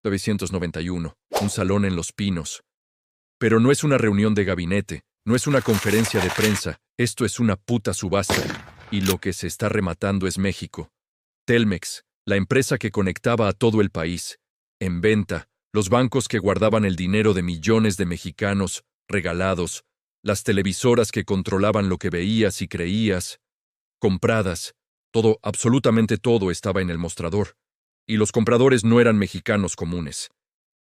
1991, un salón en Los Pinos. Pero no es una reunión de gabinete, no es una conferencia de prensa, esto es una puta subasta. Y lo que se está rematando es México. Telmex, la empresa que conectaba a todo el país, en venta, los bancos que guardaban el dinero de millones de mexicanos, regalados, las televisoras que controlaban lo que veías y creías, compradas, todo, absolutamente todo estaba en el mostrador. Y los compradores no eran mexicanos comunes.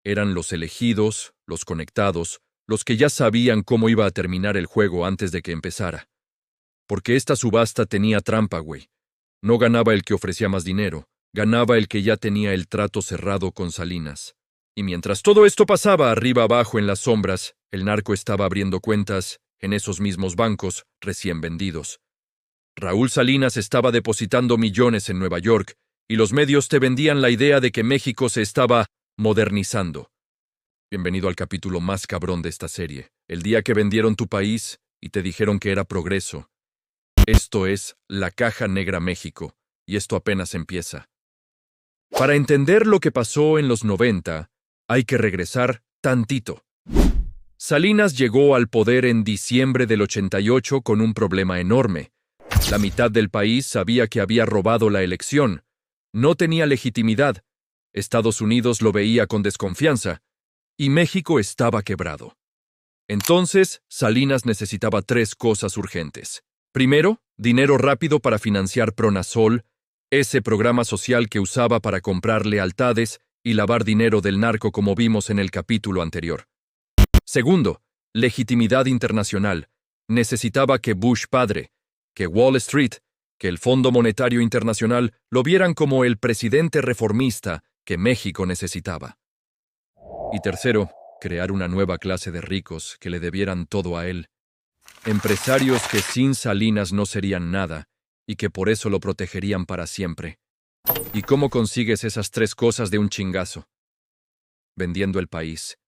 Eran los elegidos, los conectados, los que ya sabían cómo iba a terminar el juego antes de que empezara. Porque esta subasta tenía trampa, güey. No ganaba el que ofrecía más dinero, ganaba el que ya tenía el trato cerrado con Salinas. Y mientras todo esto pasaba arriba abajo en las sombras, el narco estaba abriendo cuentas en esos mismos bancos recién vendidos. Raúl Salinas estaba depositando millones en Nueva York, y los medios te vendían la idea de que México se estaba modernizando. Bienvenido al capítulo más cabrón de esta serie, el día que vendieron tu país y te dijeron que era progreso. Esto es La Caja Negra México, y esto apenas empieza. Para entender lo que pasó en los 90, hay que regresar tantito. Salinas llegó al poder en diciembre del 88 con un problema enorme. La mitad del país sabía que había robado la elección. No tenía legitimidad. Estados Unidos lo veía con desconfianza. Y México estaba quebrado. Entonces, Salinas necesitaba tres cosas urgentes. Primero, dinero rápido para financiar Pronasol, ese programa social que usaba para comprar lealtades y lavar dinero del narco como vimos en el capítulo anterior. Segundo, legitimidad internacional. Necesitaba que Bush padre, que Wall Street, que el Fondo Monetario Internacional lo vieran como el presidente reformista que México necesitaba. Y tercero, crear una nueva clase de ricos que le debieran todo a él. Empresarios que sin Salinas no serían nada y que por eso lo protegerían para siempre. ¿Y cómo consigues esas tres cosas de un chingazo? Vendiendo el país.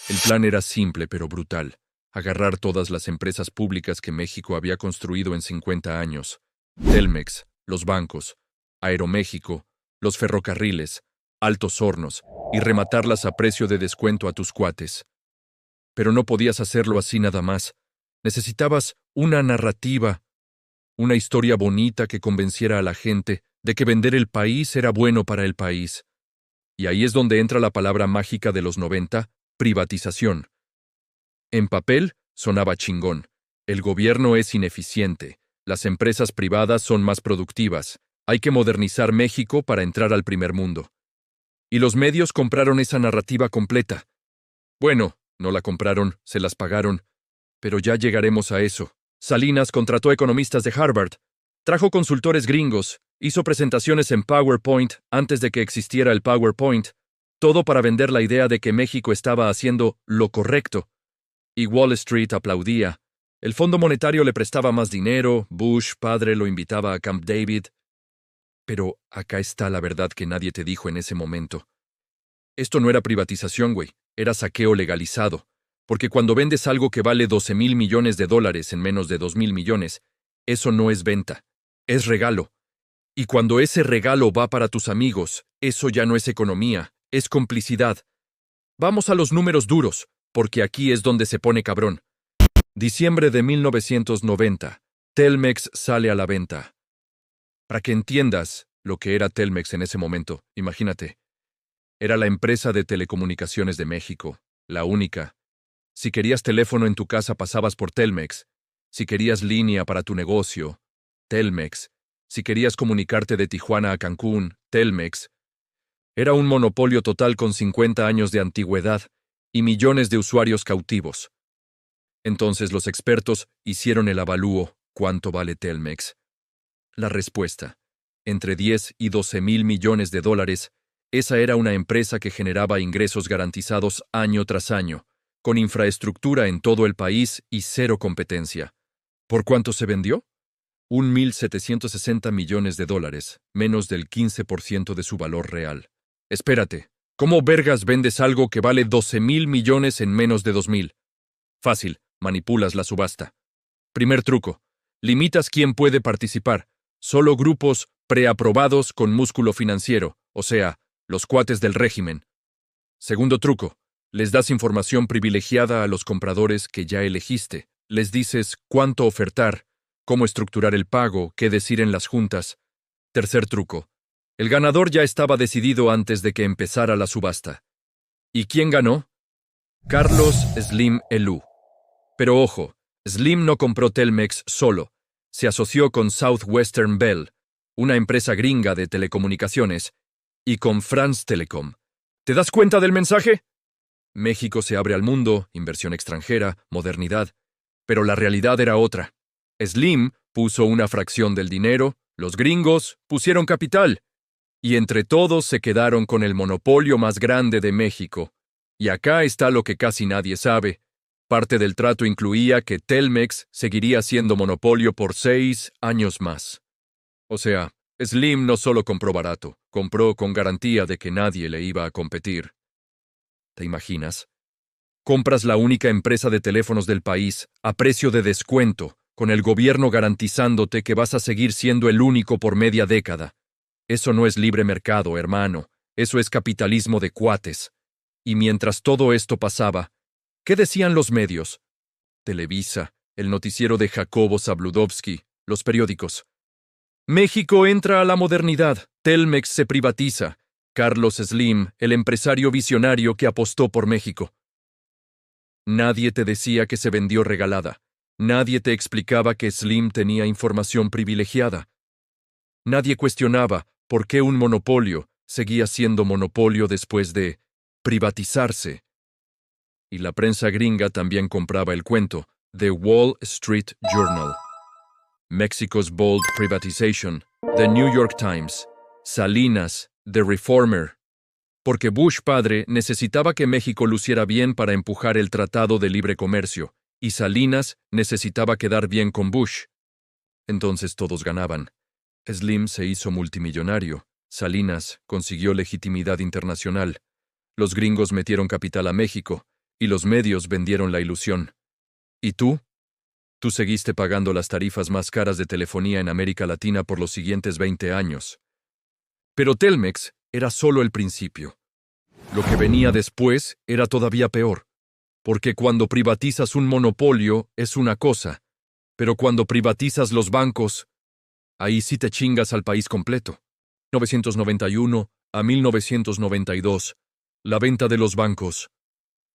El plan era simple pero brutal. Agarrar todas las empresas públicas que México había construido en 50 años. Telmex, los bancos, Aeroméxico, los ferrocarriles, Altos Hornos, y rematarlas a precio de descuento a tus cuates. Pero no podías hacerlo así nada más. Necesitabas una narrativa, una historia bonita que convenciera a la gente de que vender el país era bueno para el país. Y ahí es donde entra la palabra mágica de los 90, privatización. En papel, sonaba chingón. El gobierno es ineficiente. Las empresas privadas son más productivas. Hay que modernizar México para entrar al primer mundo. Y los medios compraron esa narrativa completa. Bueno, no la compraron, se las pagaron. Pero ya llegaremos a eso. Salinas contrató economistas de Harvard, trajo consultores gringos, hizo presentaciones en PowerPoint antes de que existiera el PowerPoint, todo para vender la idea de que México estaba haciendo lo correcto. Y Wall Street aplaudía. El Fondo Monetario le prestaba más dinero, Bush padre lo invitaba a Camp David. Pero acá está la verdad que nadie te dijo en ese momento. Esto no era privatización, güey, era saqueo legalizado. Porque cuando vendes algo que vale $12,000 millones en menos de 2,000 millones, eso no es venta, es regalo. Y cuando ese regalo va para tus amigos, eso ya no es economía, es complicidad. Vamos a los números duros, porque aquí es donde se pone cabrón. Diciembre de 1990, Telmex sale a la venta. Para que entiendas lo que era Telmex en ese momento, imagínate. Era la empresa de telecomunicaciones de México, la única. Si querías teléfono en tu casa pasabas por Telmex. Si querías línea para tu negocio, Telmex. Si querías comunicarte de Tijuana a Cancún, Telmex. Era un monopolio total con 50 años de antigüedad y millones de usuarios cautivos. Entonces los expertos hicieron el avalúo, ¿cuánto vale Telmex? La respuesta, entre 10 y 12,000 millones de dólares, esa era una empresa que generaba ingresos garantizados año tras año, con infraestructura en todo el país y cero competencia. ¿Por cuánto se vendió? 1,760 millones de dólares, menos del 15% de su valor real. Espérate, ¿cómo vergas vendes algo que vale 12,000 millones en menos de 2,000? Fácil, manipulas la subasta. Primer truco, limitas quién puede participar. Solo grupos preaprobados con músculo financiero, o sea, los cuates del régimen. Segundo truco, les das información privilegiada a los compradores que ya elegiste. Les dices cuánto ofertar, cómo estructurar el pago, qué decir en las juntas. Tercer truco, el ganador ya estaba decidido antes de que empezara la subasta. ¿Y quién ganó? Carlos Slim Helú. Pero ojo, Slim no compró Telmex solo. Se asoció con Southwestern Bell, una empresa gringa de telecomunicaciones, y con France Telecom. ¿Te das cuenta del mensaje? México se abre al mundo, inversión extranjera, modernidad. Pero la realidad era otra. Slim puso una fracción del dinero, los gringos pusieron capital, y entre todos se quedaron con el monopolio más grande de México. Y acá está lo que casi nadie sabe. Parte del trato incluía que Telmex seguiría siendo monopolio por 6 años más. O sea, Slim no solo compró barato, compró con garantía de que nadie le iba a competir. ¿Te imaginas? Compras la única empresa de teléfonos del país a precio de descuento, con el gobierno garantizándote que vas a seguir siendo el único por media década. Eso no es libre mercado, hermano. Eso es capitalismo de cuates. Y mientras todo esto pasaba, ¿qué decían los medios? Televisa, el noticiero de Jacobo Zabludovsky, los periódicos. México entra a la modernidad, Telmex se privatiza. Carlos Slim, el empresario visionario que apostó por México. Nadie te decía que se vendió regalada. Nadie te explicaba que Slim tenía información privilegiada. Nadie cuestionaba por qué un monopolio seguía siendo monopolio después de privatizarse. Y la prensa gringa también compraba el cuento, The Wall Street Journal. Mexico's Bold Privatization, The New York Times, Salinas, The Reformer. Porque Bush padre necesitaba que México luciera bien para empujar el Tratado de Libre Comercio, y Salinas necesitaba quedar bien con Bush. Entonces todos ganaban. Slim se hizo multimillonario, Salinas consiguió legitimidad internacional, los gringos metieron capital a México, y los medios vendieron la ilusión. ¿Y tú? Tú seguiste pagando las tarifas más caras de telefonía en América Latina por los siguientes 20 años. Pero Telmex era solo el principio. Lo que venía después era todavía peor, porque cuando privatizas un monopolio es una cosa, pero cuando privatizas los bancos, ahí sí te chingas al país completo. 1991 a 1992, la venta de los bancos.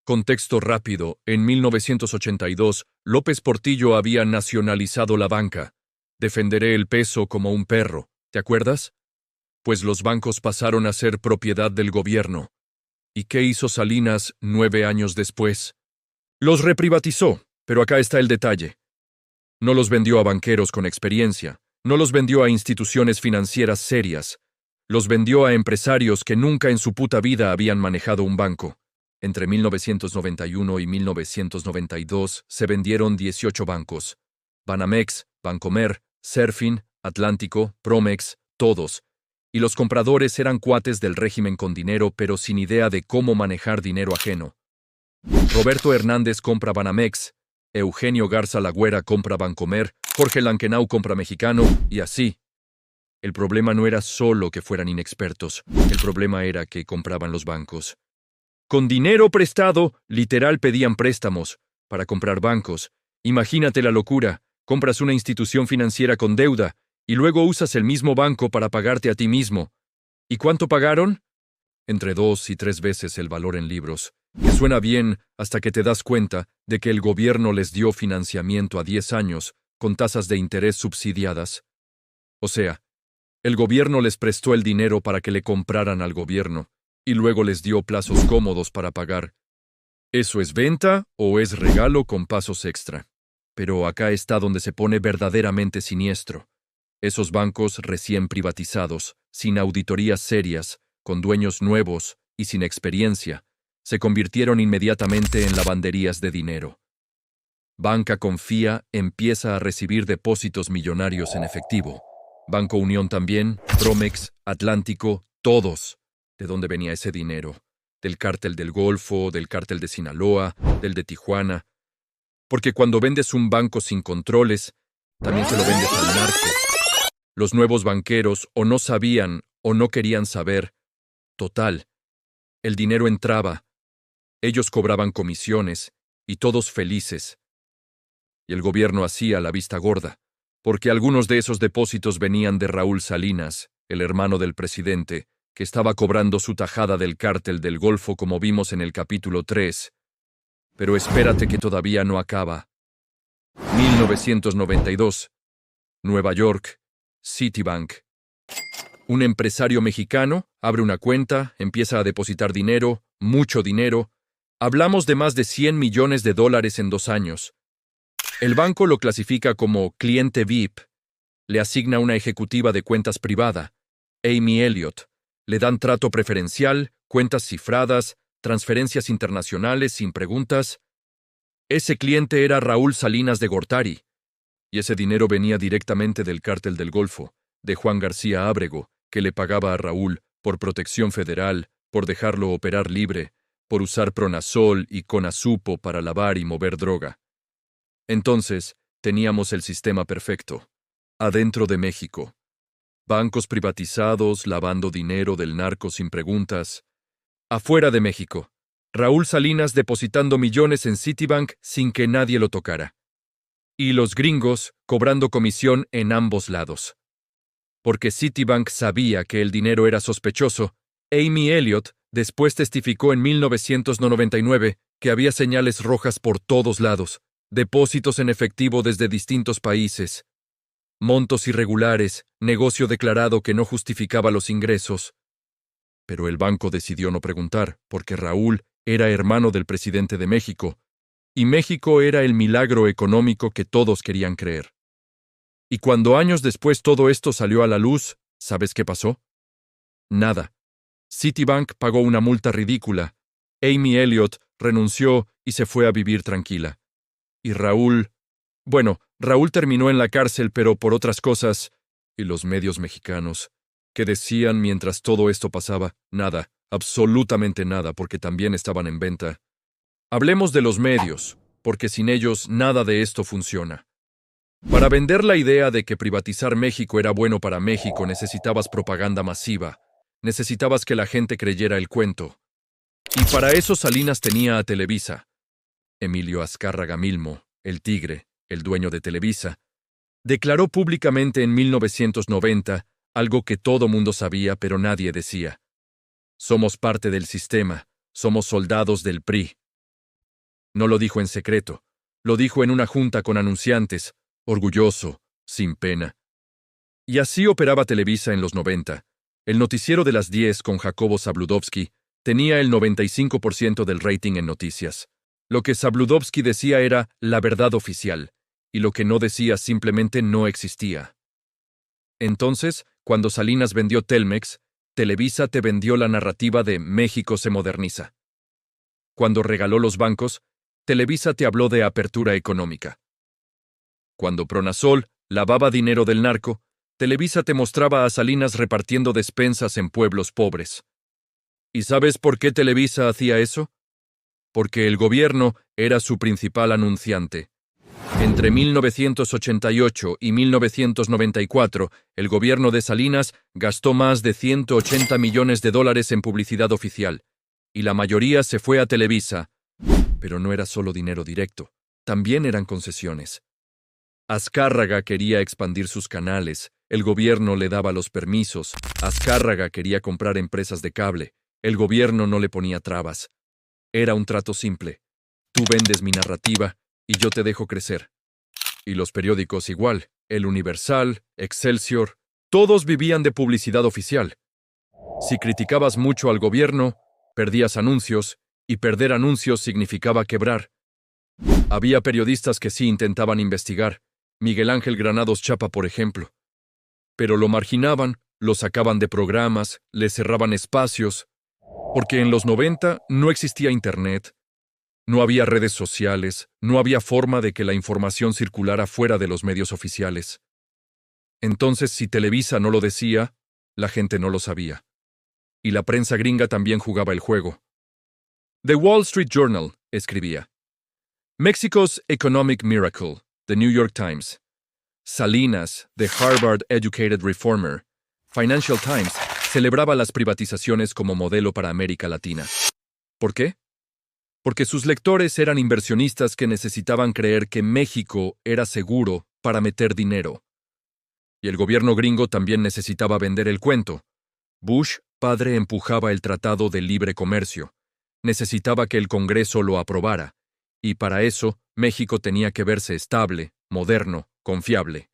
Contexto rápido, en 1982, López Portillo había nacionalizado la banca. Defenderé el peso como un perro, ¿te acuerdas? Pues los bancos pasaron a ser propiedad del gobierno. ¿Y qué hizo Salinas 9 años después? Los reprivatizó, pero acá está el detalle. No los vendió a banqueros con experiencia, no los vendió a instituciones financieras serias, los vendió a empresarios que nunca en su puta vida habían manejado un banco. Entre 1991 y 1992 se vendieron 18 bancos. Banamex, Bancomer, Serfin, Atlántico, Promex, todos. Y los compradores eran cuates del régimen con dinero pero sin idea de cómo manejar dinero ajeno. Roberto Hernández compra Banamex, Eugenio Garza Lagüera compra Bancomer, Jorge Lankenau compra Mexicano, y así. El problema no era solo que fueran inexpertos, el problema era que compraban los bancos. Con dinero prestado, literal pedían préstamos para comprar bancos. Imagínate la locura, compras una institución financiera con deuda y luego usas el mismo banco para pagarte a ti mismo. ¿Y cuánto pagaron? Entre 2 y 3 veces el valor en libros, que suena bien hasta que te das cuenta de que el gobierno les dio financiamiento a 10 años con tasas de interés subsidiadas. O sea, el gobierno les prestó el dinero para que le compraran al gobierno, y luego les dio plazos cómodos para pagar. ¿Eso es venta o es regalo con pasos extra? Pero acá está donde se pone verdaderamente siniestro. Esos bancos recién privatizados, sin auditorías serias, con dueños nuevos y sin experiencia, se convirtieron inmediatamente en lavanderías de dinero. Banca Confía empieza a recibir depósitos millonarios en efectivo. Banco Unión también, Promex, Atlántico, todos. ¿De dónde venía ese dinero? Del cártel del Golfo, del cártel de Sinaloa, del de Tijuana. Porque cuando vendes un banco sin controles, también se lo vendes al narco. Los nuevos banqueros o no sabían o no querían saber. total. El dinero entraba, ellos cobraban comisiones, y todos felices. Y el gobierno hacía la vista gorda, porque algunos de esos depósitos venían de Raúl Salinas, el hermano del presidente, que estaba cobrando su tajada del cártel del Golfo como vimos en el capítulo 3. Pero espérate que todavía no acaba. 1992. Nueva York. Citibank. Un empresario mexicano abre una cuenta, empieza a depositar dinero, mucho dinero. Hablamos de más de $100 millones en 2 años. El banco lo clasifica como cliente VIP. Le asigna una ejecutiva de cuentas privada, Amy Elliott. Le dan trato preferencial, cuentas cifradas, transferencias internacionales sin preguntas. Ese cliente era Raúl Salinas de Gortari, y ese dinero venía directamente del cártel del Golfo, de Juan García Ábrego, que le pagaba a Raúl por protección federal, por dejarlo operar libre, por usar Pronasol y Conasupo para lavar y mover droga. Entonces, teníamos el sistema perfecto. Adentro de México. Bancos privatizados, lavando dinero del narco sin preguntas. Afuera de México. Raúl Salinas depositando millones en Citibank sin que nadie lo tocara. Y los gringos cobrando comisión en ambos lados. Porque Citibank sabía que el dinero era sospechoso, Amy Elliott después testificó en 1999 que había señales rojas por todos lados, depósitos en efectivo desde distintos países, montos irregulares, negocio declarado que no justificaba los ingresos. Pero el banco decidió no preguntar, porque Raúl era hermano del presidente de México, y México era el milagro económico que todos querían creer. Y cuando años después todo esto salió a la luz, ¿sabes qué pasó? Nada. Citibank pagó una multa ridícula, Amy Elliott renunció y se fue a vivir tranquila. Y Raúl terminó en la cárcel, pero por otras cosas, y los medios mexicanos, que decían mientras todo esto pasaba, nada, absolutamente nada, porque también estaban en venta. Hablemos de los medios, porque sin ellos nada de esto funciona. Para vender la idea de que privatizar México era bueno para México necesitabas propaganda masiva, necesitabas que la gente creyera el cuento. Y para eso Salinas tenía a Televisa. Emilio Azcárraga Milmo, el tigre, el dueño de Televisa, declaró públicamente en 1990 algo que todo mundo sabía pero nadie decía. Somos parte del sistema, somos soldados del PRI. No lo dijo en secreto, lo dijo en una junta con anunciantes, orgulloso, sin pena. Y así operaba Televisa en los 90. El noticiero de las 10 con Jacobo Zabludovsky tenía el 95% del rating en noticias. Lo que Zabludovsky decía era la verdad oficial, y lo que no decía simplemente no existía. Entonces, cuando Salinas vendió Telmex, Televisa te vendió la narrativa de México se moderniza. Cuando regaló los bancos, Televisa te habló de apertura económica. Cuando Pronasol lavaba dinero del narco, Televisa te mostraba a Salinas repartiendo despensas en pueblos pobres. ¿Y sabes por qué Televisa hacía eso? Porque el gobierno era su principal anunciante. Entre 1988 y 1994, el gobierno de Salinas gastó más de $180 millones en publicidad oficial, y la mayoría se fue a Televisa. Pero no era solo dinero directo, también eran concesiones. Azcárraga quería expandir sus canales, el gobierno le daba los permisos, Azcárraga quería comprar empresas de cable, el gobierno no le ponía trabas. Era un trato simple. Tú vendes mi narrativa y yo te dejo crecer. Y los periódicos igual, El Universal, Excelsior, todos vivían de publicidad oficial. Si criticabas mucho al gobierno, perdías anuncios, y perder anuncios significaba quebrar. Había periodistas que sí intentaban investigar, Miguel Ángel Granados Chapa, por ejemplo. Pero lo marginaban, lo sacaban de programas, le cerraban espacios, porque en los 90 no existía Internet, no había redes sociales, no había forma de que la información circulara fuera de los medios oficiales. Entonces, si Televisa no lo decía, la gente no lo sabía. Y la prensa gringa también jugaba el juego. The Wall Street Journal escribía: Mexico's Economic Miracle, The New York Times. Salinas, the Harvard-educated reformer. Financial Times, celebraba las privatizaciones como modelo para América Latina. ¿Por qué? Porque sus lectores eran inversionistas que necesitaban creer que México era seguro para meter dinero. Y el gobierno gringo también necesitaba vender el cuento. Bush, padre, empujaba el Tratado de Libre Comercio. Necesitaba que el Congreso lo aprobara. Y para eso, México tenía que verse estable, moderno, confiable.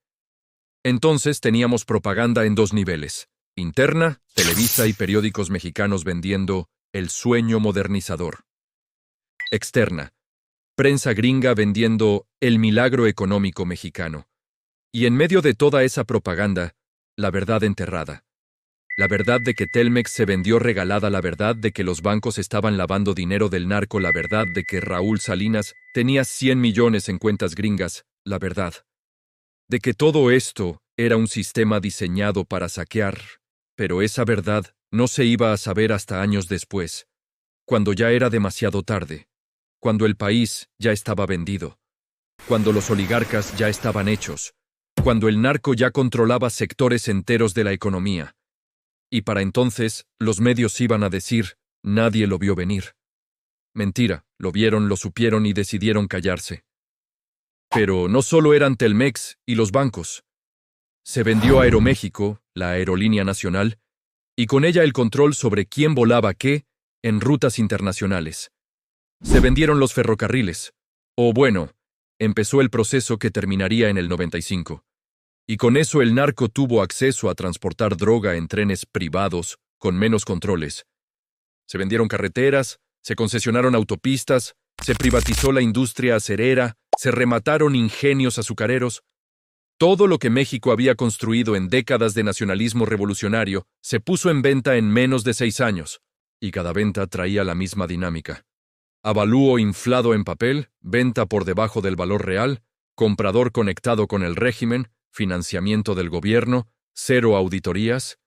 Entonces teníamos propaganda en dos niveles. Interna, Televisa y periódicos mexicanos vendiendo el sueño modernizador. Externa, prensa gringa vendiendo el milagro económico mexicano. Y en medio de toda esa propaganda, la verdad enterrada. La verdad de que Telmex se vendió regalada, la verdad de que los bancos estaban lavando dinero del narco, la verdad de que Raúl Salinas tenía 100 millones en cuentas gringas, la verdad de que todo esto era un sistema diseñado para saquear, pero esa verdad no se iba a saber hasta años después, cuando ya era demasiado tarde, cuando el país ya estaba vendido, cuando los oligarcas ya estaban hechos, cuando el narco ya controlaba sectores enteros de la economía. Y para entonces, los medios iban a decir, nadie lo vio venir. Mentira, lo vieron, lo supieron y decidieron callarse. Pero no solo eran Telmex y los bancos. Se vendió Aeroméxico, la aerolínea nacional, y con ella el control sobre quién volaba qué en rutas internacionales. Se vendieron los ferrocarriles. O bueno, empezó el proceso que terminaría en el 95. Y con eso el narco tuvo acceso a transportar droga en trenes privados, con menos controles. Se vendieron carreteras, se concesionaron autopistas, se privatizó la industria acerera, se remataron ingenios azucareros. Todo lo que México había construido en décadas de nacionalismo revolucionario se puso en venta en menos de 6 años, y cada venta traía la misma dinámica. Avalúo inflado en papel, venta por debajo del valor real, comprador conectado con el régimen, financiamiento del gobierno, 0 auditorías,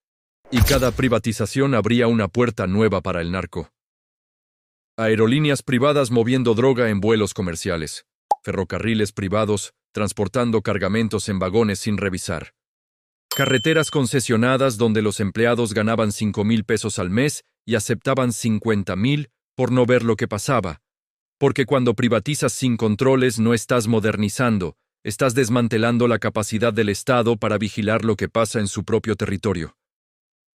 y cada privatización abría una puerta nueva para el narco. Aerolíneas privadas moviendo droga en vuelos comerciales, ferrocarriles privados transportando cargamentos en vagones sin revisar, carreteras concesionadas donde los empleados ganaban 5,000 pesos al mes y aceptaban 50,000 por no ver lo que pasaba, porque cuando privatizas sin controles no estás modernizando, estás desmantelando la capacidad del Estado para vigilar lo que pasa en su propio territorio.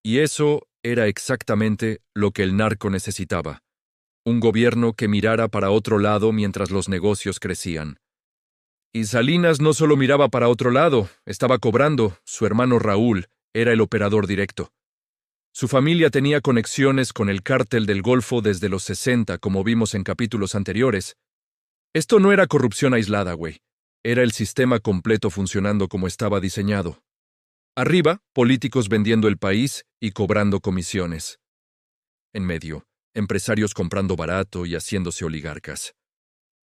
Y eso era exactamente lo que el narco necesitaba. Un gobierno que mirara para otro lado mientras los negocios crecían. Y Salinas no solo miraba para otro lado, estaba cobrando. Su hermano Raúl era el operador directo. Su familia tenía conexiones con el cártel del Golfo desde los 60, como vimos en capítulos anteriores. Esto no era corrupción aislada, güey. Era el sistema completo funcionando como estaba diseñado. Arriba, políticos vendiendo el país y cobrando comisiones. En medio, empresarios comprando barato y haciéndose oligarcas.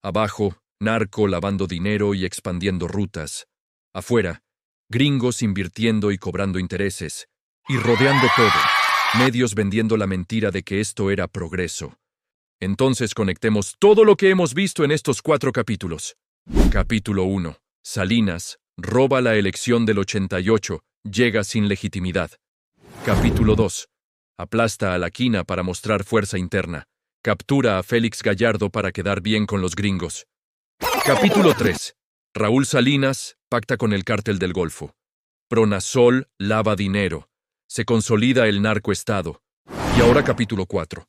Abajo, narco lavando dinero y expandiendo rutas. Afuera, gringos invirtiendo y cobrando intereses. Y rodeando todo, medios vendiendo la mentira de que esto era progreso. Entonces conectemos todo lo que hemos visto en estos 4 capítulos. Capítulo 1. Salinas roba la elección del 88, llega sin legitimidad. Capítulo 2. Aplasta a la quina para mostrar fuerza interna. Captura a Félix Gallardo para quedar bien con los gringos. Capítulo 3. Raúl Salinas pacta con el cártel del Golfo. Pronasol lava dinero. Se consolida el narcoestado. Y ahora capítulo 4.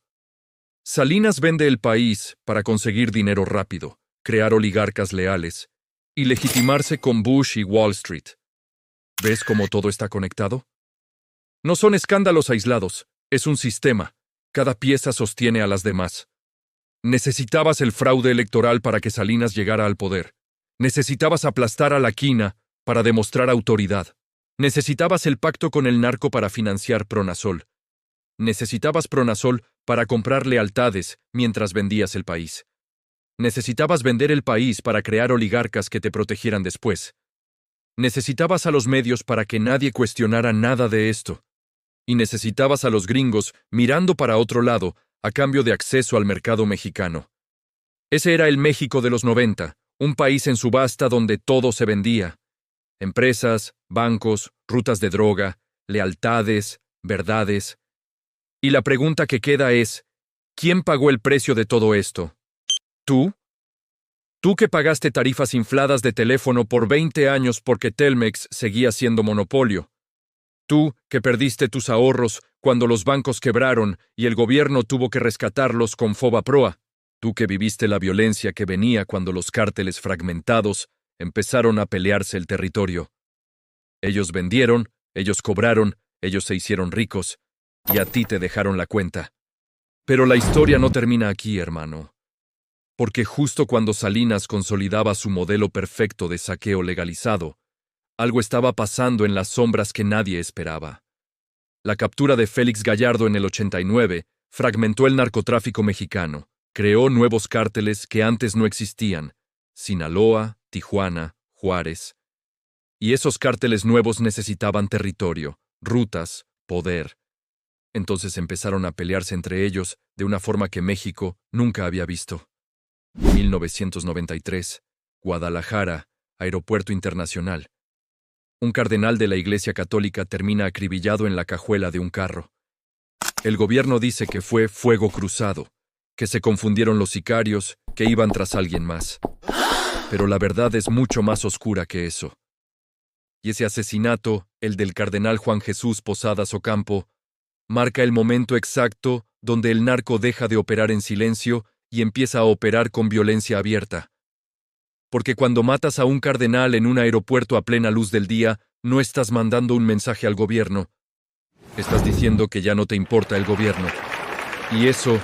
Salinas vende el país para conseguir dinero rápido, crear oligarcas leales y legitimarse con Bush y Wall Street. ¿Ves cómo todo está conectado? No son escándalos aislados, es un sistema. Cada pieza sostiene a las demás. Necesitabas el fraude electoral para que Salinas llegara al poder. Necesitabas aplastar a la quina para demostrar autoridad. Necesitabas el pacto con el narco para financiar Pronasol. Necesitabas Pronasol para comprar lealtades mientras vendías el país. Necesitabas vender el país para crear oligarcas que te protegieran después. Necesitabas a los medios para que nadie cuestionara nada de esto. Y necesitabas a los gringos mirando para otro lado a cambio de acceso al mercado mexicano. Ese era el México de los 90, un país en subasta donde todo se vendía. Empresas, bancos, rutas de droga, lealtades, verdades. Y la pregunta que queda es, ¿quién pagó el precio de todo esto? ¿Tú? Tú que pagaste tarifas infladas de teléfono por 20 años porque Telmex seguía siendo monopolio. Tú que perdiste tus ahorros cuando los bancos quebraron y el gobierno tuvo que rescatarlos con Fobaproa. Tú que viviste la violencia que venía cuando los cárteles fragmentados empezaron a pelearse el territorio. Ellos vendieron, ellos cobraron, ellos se hicieron ricos, y a ti te dejaron la cuenta. Pero la historia no termina aquí, hermano. Porque justo cuando Salinas consolidaba su modelo perfecto de saqueo legalizado, algo estaba pasando en las sombras que nadie esperaba. La captura de Félix Gallardo en el 89 fragmentó el narcotráfico mexicano, creó nuevos cárteles que antes no existían: Sinaloa, Tijuana, Juárez. Y esos cárteles nuevos necesitaban territorio, rutas, poder. Entonces empezaron a pelearse entre ellos de una forma que México nunca había visto. 1993, Guadalajara, Aeropuerto Internacional. Un cardenal de la Iglesia Católica termina acribillado en la cajuela de un carro. El gobierno dice que fue fuego cruzado, que se confundieron los sicarios, que iban tras alguien más. Pero la verdad es mucho más oscura que eso. Y ese asesinato, el del cardenal Juan Jesús Posadas Ocampo, marca el momento exacto donde el narco deja de operar en silencio y empieza a operar con violencia abierta. Porque cuando matas a un cardenal en un aeropuerto a plena luz del día, no estás mandando un mensaje al gobierno. Estás diciendo que ya no te importa el gobierno. Y eso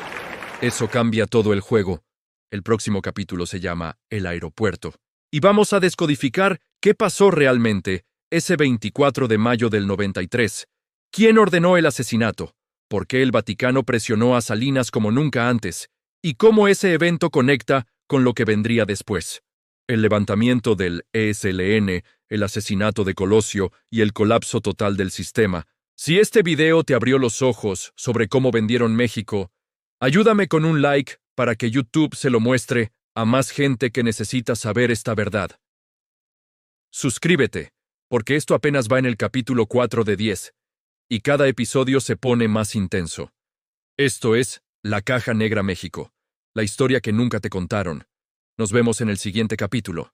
cambia todo el juego. El próximo capítulo se llama El aeropuerto. Y vamos a descodificar qué pasó realmente ese 24 de mayo del 93. ¿Quién ordenó el asesinato? ¿Por qué el Vaticano presionó a Salinas como nunca antes? ¿Y cómo ese evento conecta con lo que vendría después? El levantamiento del ESLN, el asesinato de Colosio y el colapso total del sistema. Si este video te abrió los ojos sobre cómo vendieron México, ayúdame con un like para que YouTube se lo muestre a más gente que necesita saber esta verdad. Suscríbete, porque esto apenas va en el capítulo 4 de 10, y cada episodio se pone más intenso. Esto es La Caja Negra México, la historia que nunca te contaron. Nos vemos en el siguiente capítulo.